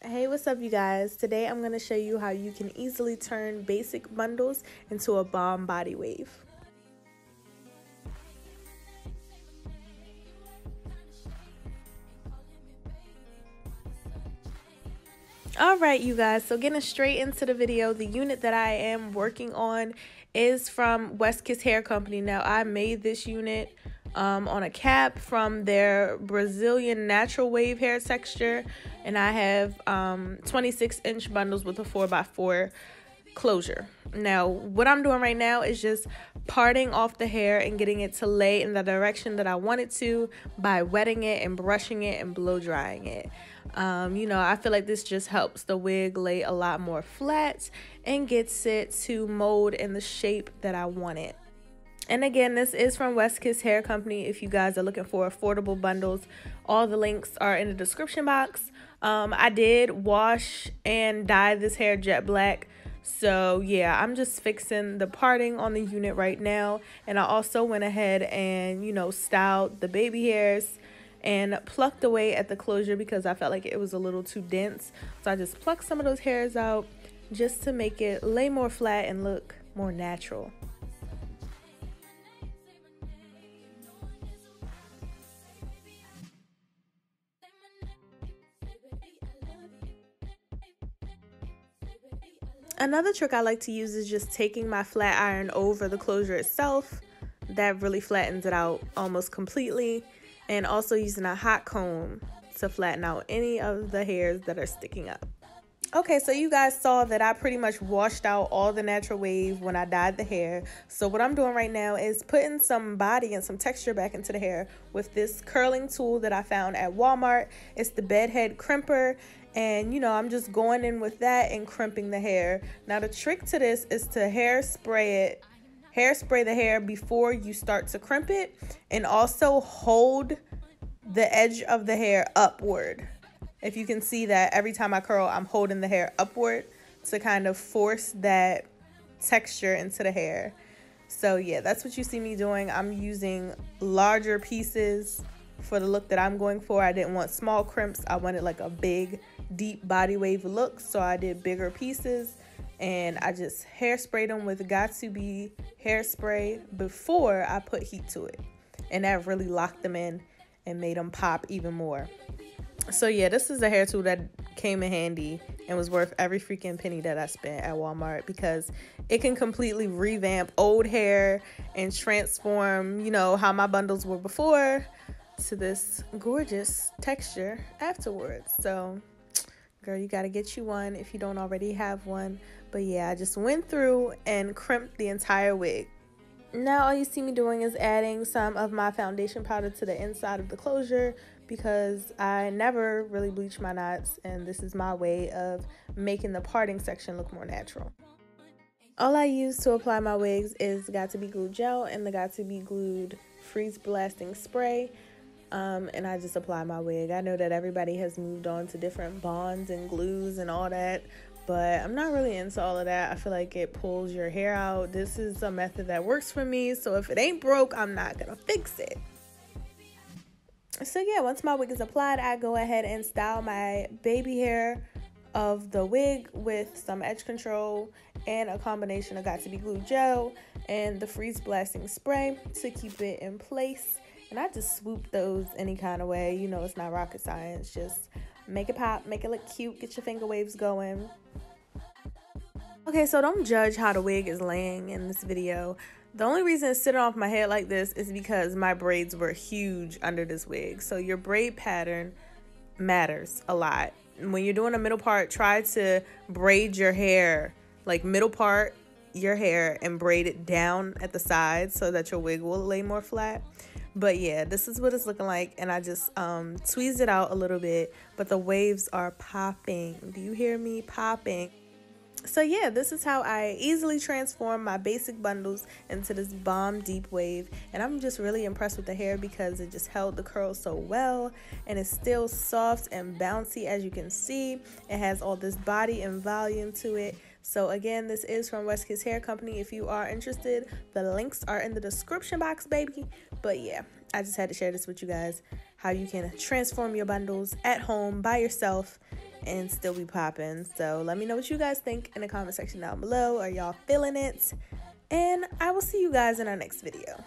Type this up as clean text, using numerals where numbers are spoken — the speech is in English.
Hey, what's up, you guys? Today I'm going to show you how you can easily turn basic bundles into a bomb body wave. Alright, you guys, so getting straight into the video, the unit that I am working on is from WKWIG Hair Company. Now, I made this unit on a cap from their Brazilian natural wave hair texture, and I have 26-inch bundles with a 4x4 closure. Now, what I'm doing right now is just parting off the hair and getting it to lay in the direction that I want it to by wetting it and brushing it and blow drying it. I feel like this just helps the wig lay a lot more flat and gets it to mold in the shape that I want it. And again, this is from WKWIG Hair Company. If you guys are looking for affordable bundles, all the links are in the description box. I did wash and dye this hair jet black. So yeah, I'm just fixing the parting on the unit right now. And I also went ahead and, styled the baby hairs and plucked away at the closure because I felt like it was a little too dense. So I just plucked some of those hairs out just to make it lay more flat and look more natural. Another trick I like to use is just taking my flat iron over the closure itself. That really flattens it out almost completely. And also using a hot comb to flatten out any of the hairs that are sticking up. Okay, so you guys saw that I pretty much washed out all the natural wave when I dyed the hair. So what I'm doing right now is putting some body and some texture back into the hair with this curling tool that I found at Walmart. It's the bedhead crimper. And, I'm just going in with that and crimping the hair. Now, the trick to this is to hairspray the hair before you start to crimp it. And also hold the edge of the hair upward. If you can see that every time I curl, I'm holding the hair upward to kind of force that texture into the hair. So, yeah, that's what you see me doing. I'm using larger pieces for the look that I'm going for. I didn't want small crimps. I wanted like a big, deep body wave look. So I did bigger pieces and I just hairsprayed them with Got2b hairspray before I put heat to it. And that really locked them in and made them pop even more. So yeah, this is a hair tool that came in handy and was worth every freaking penny that I spent at Walmart because it can completely revamp old hair and transform, how my bundles were before to this gorgeous texture afterwards. So girl, you got to get you one if you don't already have one. But yeah, I just went through and crimped the entire wig. Now all you see me doing is adding some of my foundation powder to the inside of the closure because I never really bleach my knots, and this is my way of making the parting section look more natural. All I use to apply my wigs is Got2b glue gel and the Got2b glued freeze blasting spray. And I just apply my wig. I know that everybody has moved on to different bonds and glues and all that, but I'm not really into all of that. I feel like it pulls your hair out. This is a method that works for me, so if it ain't broke, I'm not gonna fix it. So yeah, once my wig is applied, I go ahead and style my baby hair of the wig with some edge control and a combination of Got2b glue gel and the freeze blasting spray to keep it in place. And I just swoop those any kind of way. It's not rocket science. Just make it pop, make it look cute, get your finger waves going. Okay, so don't judge how the wig is laying in this video. The only reason it's sitting off my head like this is because my braids were huge under this wig. So your braid pattern matters a lot. When you're doing a middle part, try to braid your hair, like middle part your hair, and braid it down at the sides so that your wig will lay more flat. But yeah, this is what it's looking like, and I just tweezed it out a little bit, but the waves are popping. Do you hear me? Popping. So yeah, this is how I easily transform my basic bundles into this bomb deep wave, and I'm just really impressed with the hair because it just held the curls so well, and it's still soft and bouncy. As you can see, it has all this body and volume to it. So again, this is from WKWIG Hair Company. If you are interested, the links are in the description box, baby. But yeah, I just had to share this with you guys. how you can transform your bundles at home by yourself and still be popping. So let me know what you guys think in the comment section down below. Are y'all feeling it? And I will see you guys in our next video.